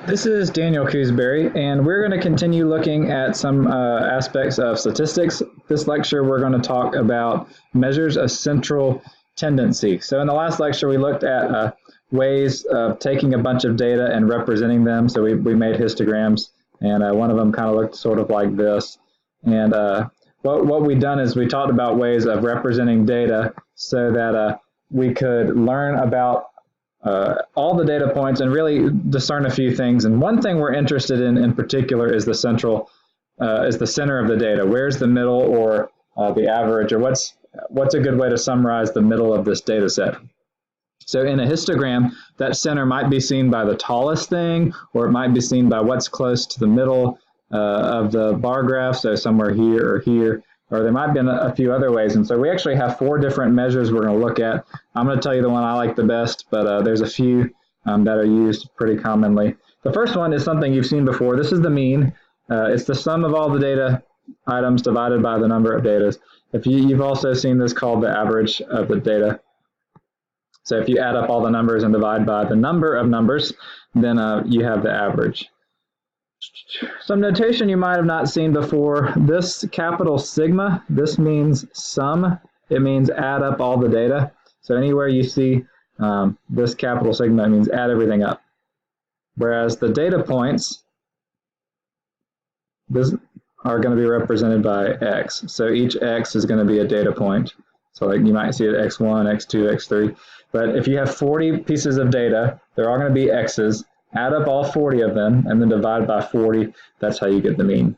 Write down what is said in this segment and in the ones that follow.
This is Daniel Coosberry, and we're going to continue looking at some aspects of statistics. This lecture, we're going to talk about measures of central tendency. So in the last lecture, we looked at ways of taking a bunch of data and representing them. So we made histograms, and one of them kind of looked sort of like this. And what we've done is we talked about ways of representing data so that we could learn about all the data points and really discern a few things. And one thing we're interested in particular is the center of the data. Where's the middle or the average, or what's a good way to summarize the middle of this data set? So in a histogram, that center might be seen by the tallest thing, or it might be seen by what's close to the middle of the bar graph, so somewhere here or here, or there might be a few other ways. And so we actually have 4 different measures we're going to look at. I'm going to tell you the one I like the best, but there's a few that are used pretty commonly. The first one is something you've seen before. This is the mean. It's the sum of all the data items divided by the number of data. You've also seen this called the average of the data. So if you add up all the numbers and divide by the number of numbers, then you have the average. Some notation you might have not seen before. This capital sigma, this means sum. It means add up all the data. So anywhere you see this capital sigma, it means add everything up. Whereas the data points, this are going to be represented by x. So each x is going to be a data point. So like you might see it x1, x2, x3. But if you have 40 pieces of data, they're all going to be x's. Add up all 40 of them and then divide by 40. That's how you get the mean.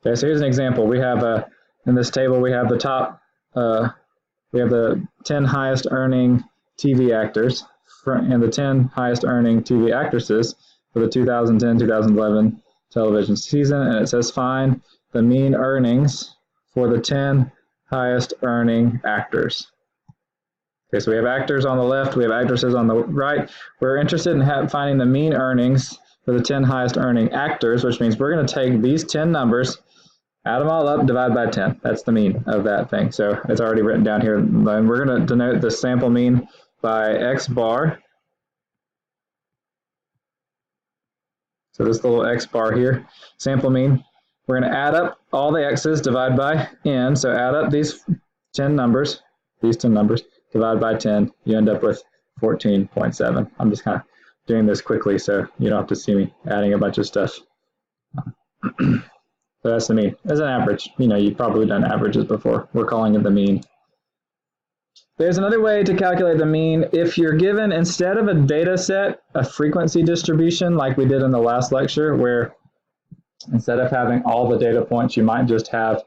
Okay, so here's an example. We have in this table we have the top. We have the 10 highest earning TV actors and the 10 highest earning TV actresses for the 2010-2011 television season, and it says find the mean earnings for the 10 highest earning actors. Okay, so we have actors on the left, we have actresses on the right. We're interested in finding the mean earnings for the 10 highest earning actors, which means we're going to take these 10 numbers, add them all up, divide by 10. That's the mean of that thing. So it's already written down here. And we're going to denote the sample mean by x bar. So this little x bar here, sample mean. We're going to add up all the x's, divide by n. So add up these 10 numbers, divide by 10, you end up with 14.7. I'm just kind of doing this quickly so you don't have to see me adding a bunch of stuff. So that's the mean. As an average, you've probably done averages before. We're calling it the mean. There's another way to calculate the mean. If you're given, instead of a data set, a frequency distribution like we did in the last lecture, where instead of having all the data points, you might just have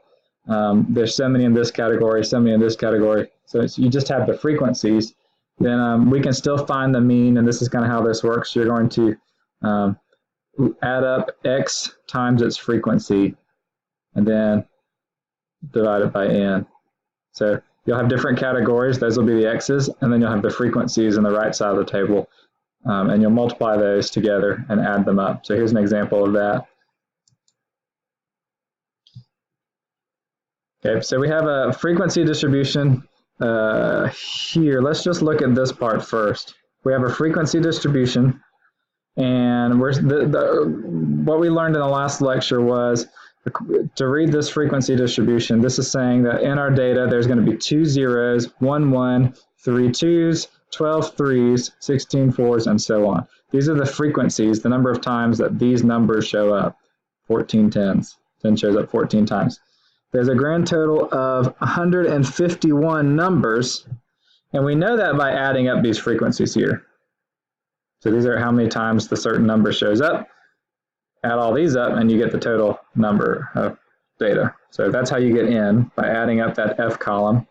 there's so many in this category, so many in this category. So you just have the frequencies. Then we can still find the mean, and this is kind of how this works. You're going to add up x times its frequency, and then divide it by n. So you'll have different categories. Those will be the x's, and then you'll have the frequencies on the right side of the table, and you'll multiply those together and add them up. So here's an example of that. Okay, so we have a frequency distribution here. Let's just look at this part first. We have a frequency distribution, and what we learned in the last lecture was to read this frequency distribution. This is saying that in our data there's going to be 2 zeros, 1 1, 3 2s, 12 3s, 16 4s, and so on. These are the frequencies, the number of times that these numbers show up. 14 10s. 10 shows up 14 times. There's a grand total of 151 numbers, and we know that by adding up these frequencies here. So these are how many times the certain number shows up. Add all these up, and you get the total number of data. So that's how you get n, by adding up that F column.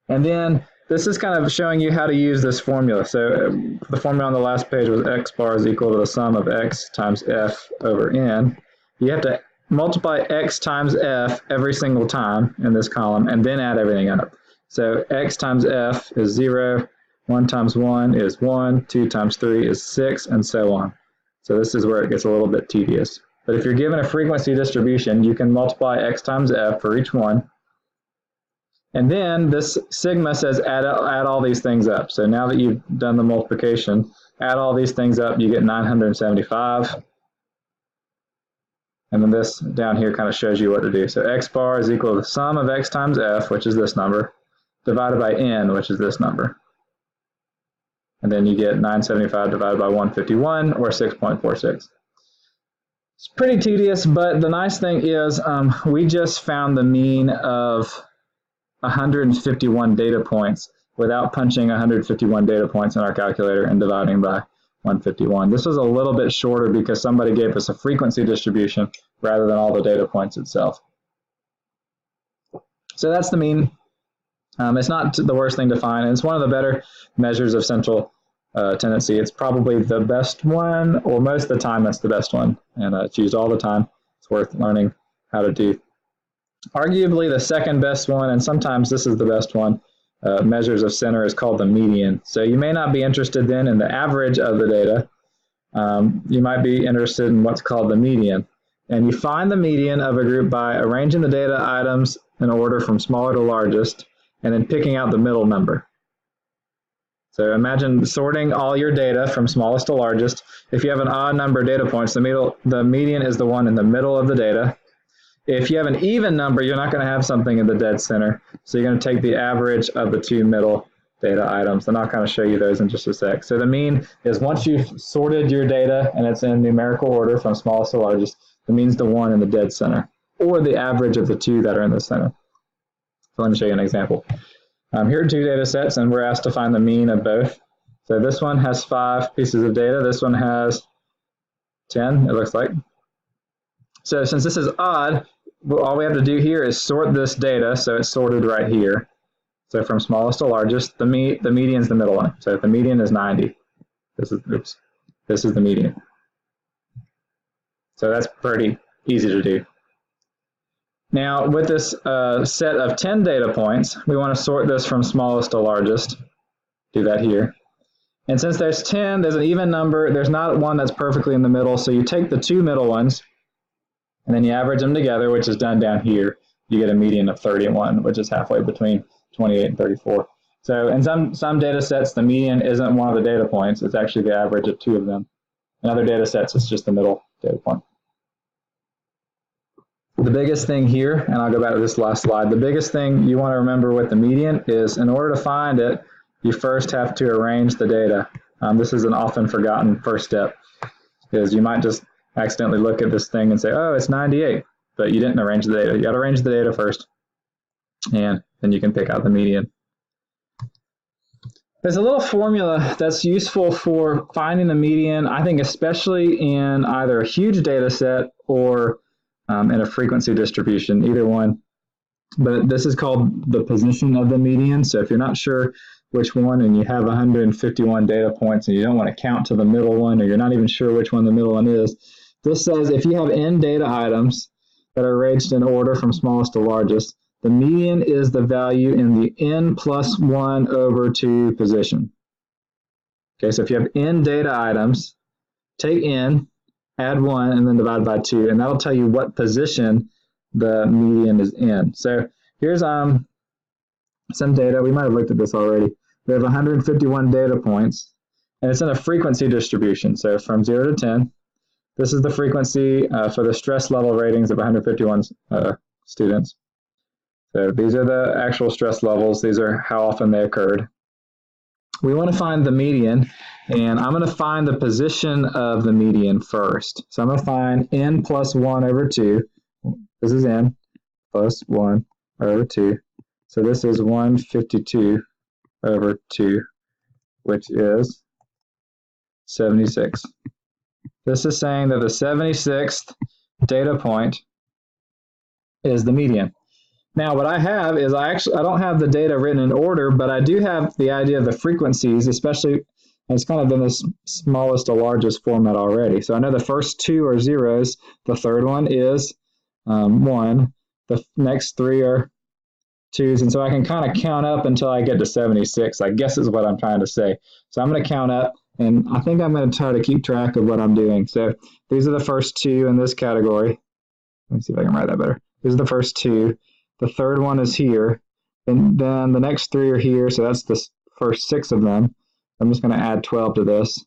And then this is kind of showing you how to use this formula. So the formula on the last page was x bar is equal to the sum of x times F over n. You have to multiply x times f every single time in this column and then add everything up. So x times f is 0, 1 times 1 is 1, 2 times 3 is 6, and so on. So this is where it gets a little bit tedious. But if you're given a frequency distribution, you can multiply x times f for each one, And then this sigma says add all these things up. So now that you've done the multiplication, add all these things up, you get 975. And then this down here kind of shows you what to do. So x bar is equal to the sum of x times f, which is this number, divided by n, which is this number. And then you get 975 divided by 151, or 6.46. It's pretty tedious, but the nice thing is we just found the mean of 151 data points without punching 151 data points in our calculator and dividing by 151. This was a little bit shorter because somebody gave us a frequency distribution rather than all the data points itself. So that's the mean. It's not the worst thing to find. It's one of the better measures of central tendency. It's probably the best one, or most of the time it's the best one, and it's used all the time. It's worth learning how to do. Arguably the second best one, and sometimes this is the best one, measures of center, is called the median. So you may not be interested then in the average of the data. You might be interested in what's called the median. And you find the median of a group by arranging the data items in order from smaller to largest, and then picking out the middle number. So imagine sorting all your data from smallest to largest. If you have an odd number of data points, the median is the one in the middle of the data. If you have an even number, you're not going to have something in the dead center. So you're going to take the average of the two middle data items, and I'll kind of show you those in just a sec. So the mean is once you've sorted your data and it's in numerical order from smallest to largest, the mean is the one in the dead center, or the average of the two that are in the center. So let me show you an example. Here are two data sets, and we're asked to find the mean of both. So this one has 5 pieces of data. This one has 10, it looks like. So since this is odd, all we have to do here is sort this data, so it's sorted right here. So from smallest to largest, the median is the middle one. So if the median is 90, this is the median. So that's pretty easy to do. Now with this set of 10 data points, we want to sort this from smallest to largest. Do that here. And since there's 10, there's an even number. There's not one that's perfectly in the middle, so you take the two middle ones, and then you average them together, which is done down here. You get a median of 31, which is halfway between 28 and 34. So in some data sets, the median isn't one of the data points. It's actually the average of two of them. In other data sets, it's just the middle data point. The biggest thing here, and I'll go back to this last slide, the biggest thing you want to remember with the median is in order to find it, you first have to arrange the data. This is an often forgotten first step, is you might just accidentally look at this thing and say, oh, it's 98, but you didn't arrange the data. You got to arrange the data first, and then you can pick out the median. There's a little formula that's useful for finding the median, I think especially in either a huge data set or in a frequency distribution, either one. But this is called the position of the median. So if you're not sure which one and you have 151 data points and you don't want to count to the middle one, or you're not even sure which one the middle one is, this says if you have n data items that are arranged in order from smallest to largest, the median is the value in the n plus 1 over 2 position. Okay, so if you have n data items, take n, add 1, and then divide by 2, and that'll tell you what position the median is in. So here's some data. We might have looked at this already. We have 151 data points, and it's in a frequency distribution. So from 0 to 10, this is the frequency for the stress level ratings of 151 students. So these are the actual stress levels. These are how often they occurred. We want to find the median, and I'm going to find the position of the median first. So I'm going to find n plus 1 over 2. This is n plus 1 over 2. So this is 152 over 2, which is 76. This is saying that the 76th data point is the median. Now what I have is I don't have the data written in order, but I do have the idea of the frequencies, especially it's kind of in this smallest to largest format already. So I know the first two are zeros, the third one is 1, the next three are 2s, and so I can kind of count up until I get to 76, I guess is what I'm trying to say. So I'm going to count up, and I think I'm going to try to keep track of what I'm doing. So these are the first two in this category. Let me see if I can write that better. These are the first two. The third one is here. And then the next 3 are here, so that's the first 6 of them. I'm just going to add 12 to this.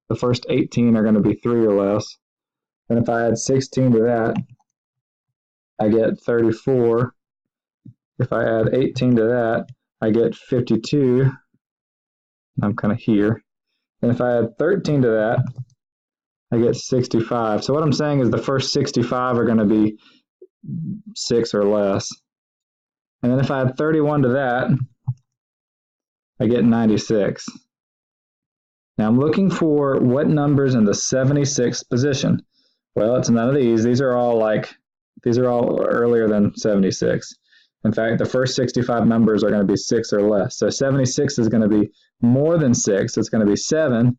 The first 18 are going to be 3 or less. And if I add 16 to that, I get 34. If I add 18 to that, I get 52. I'm kind of here. And if I add 13 to that, I get 65. So what I'm saying is the first 65 are going to be 6 or less. And then if I add 31 to that, I get 96. Now I'm looking for what numbers in the 76th position. Well, it's none of these. These are all earlier than 76. In fact, the first 65 numbers are going to be 6 or less. So 76 is going to be more than 6. It's going to be 7,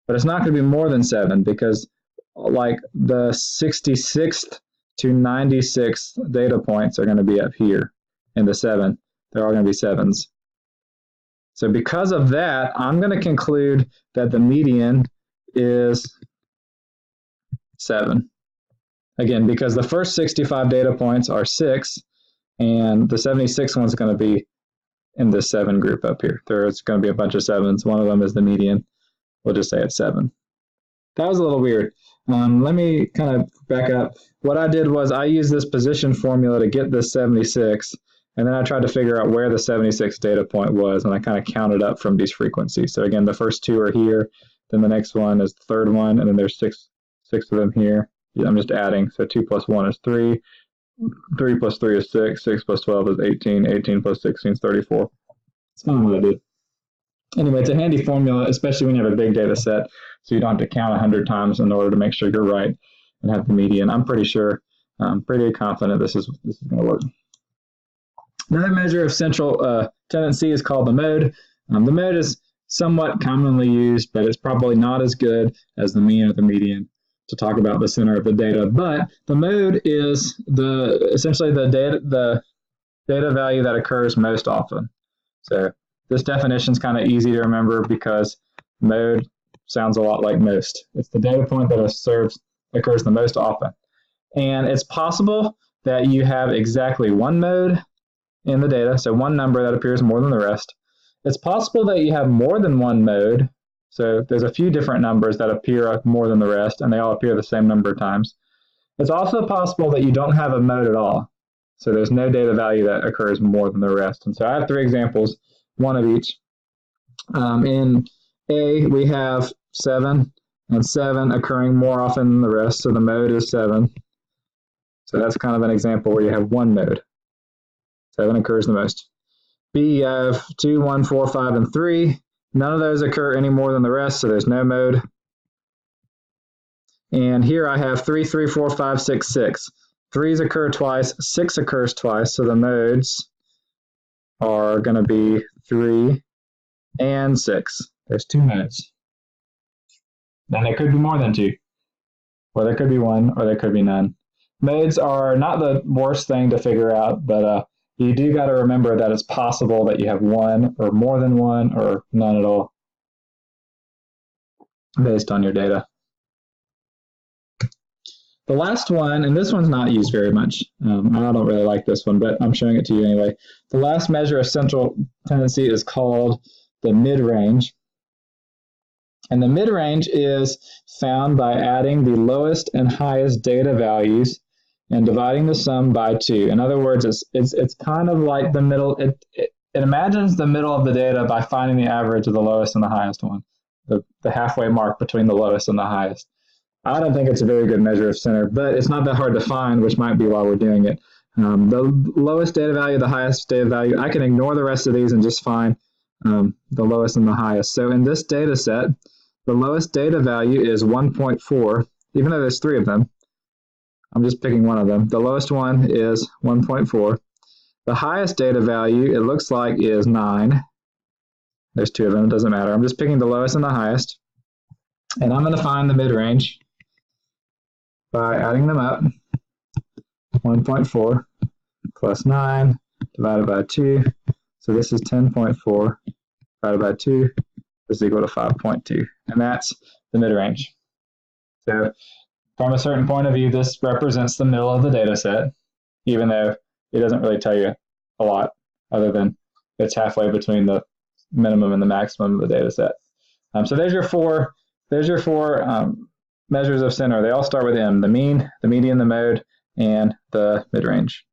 but it's not going to be more than 7 because like the 66th to 96th data points are going to be up here in the 7. They're all going to be 7s. So because of that, I'm going to conclude that the median is 7. Again, because the first 65 data points are 6, and the 76th one's going to be in this 7 group up here. There's going to be a bunch of 7s. One of them is the median. We'll just say it's 7. That was a little weird. Let me kind of back up. What I did was I used this position formula to get this 76, and then I tried to figure out where the 76th data point was, and I kind of counted up from these frequencies. So again, the first 2 are here, then the next one is the third one, and then there's six of them here. I'm just adding, so 2 plus 1 is 3, 3 plus 3 is 6, 6 plus 12 is 18, 18 plus 16 is 34. That's kind of what I did. Anyway, it's a handy formula, especially when you have a big data set, so you don't have to count 100 times in order to make sure you're right and have the median. I'm pretty confident this is going to work. Another measure of central tendency is called the mode. The mode is somewhat commonly used, but it's probably not as good as the mean or the median to talk about the center of the data. But the mode is essentially the data value that occurs most often. So this definition is kind of easy to remember because mode sounds a lot like most. It's the data point that occurs the most often. And it's possible that you have exactly one mode in the data, so one number that appears more than the rest. It's possible that you have more than one mode, so there's a few different numbers that appear more than the rest, and they all appear the same number of times. It's also possible that you don't have a mode at all, so there's no data value that occurs more than the rest. And so I have 3 examples, one of each. In A, we have 7, and 7 occurring more often than the rest, so the mode is 7. So that's kind of an example where you have one mode. 7 occurs the most. B, you have 2, 1, 4, 5, and 3. None of those occur any more than the rest, so there's no mode. And here I have 3, 3, 4, 5, 6, 6. 3s occur twice, 6 occurs twice, so the modes are going to be 3 and 6. There's 2 modes. Then there could be more than 2. Or there could be 1, or there could be none. Modes are not the worst thing to figure out, but you do got to remember that it's possible that you have 1 or more than 1 or none at all based on your data. The last one, and this one's not used very much. I don't really like this one, but I'm showing it to you anyway. The last measure of central tendency is called the mid-range. And the mid-range is found by adding the lowest and highest data values and dividing the sum by 2. In other words, it's kind of like the middle. It imagines the middle of the data by finding the average of the lowest and the highest one, the halfway mark between the lowest and the highest. I don't think it's a very good measure of center, but it's not that hard to find, which might be why we're doing it. The lowest data value, the highest data value, I can ignore the rest of these and just find the lowest and the highest. So in this data set, the lowest data value is 1.4, even though there's 3 of them. I'm just picking one of them. The lowest one is 1.4. The highest data value, it looks like, is 9. There's 2 of them, it doesn't matter. I'm just picking the lowest and the highest. And I'm going to find the mid-range by adding them up. 1.4 plus 9 divided by 2. So this is 10.4 divided by 2 is equal to 5.2. And that's the mid-range. So from a certain point of view, this represents the middle of the data set, even though it doesn't really tell you a lot. other than it's halfway between the minimum and the maximum of the data set. So there's your four measures of center. They all start with M: the mean, the median, the mode, and the mid-range.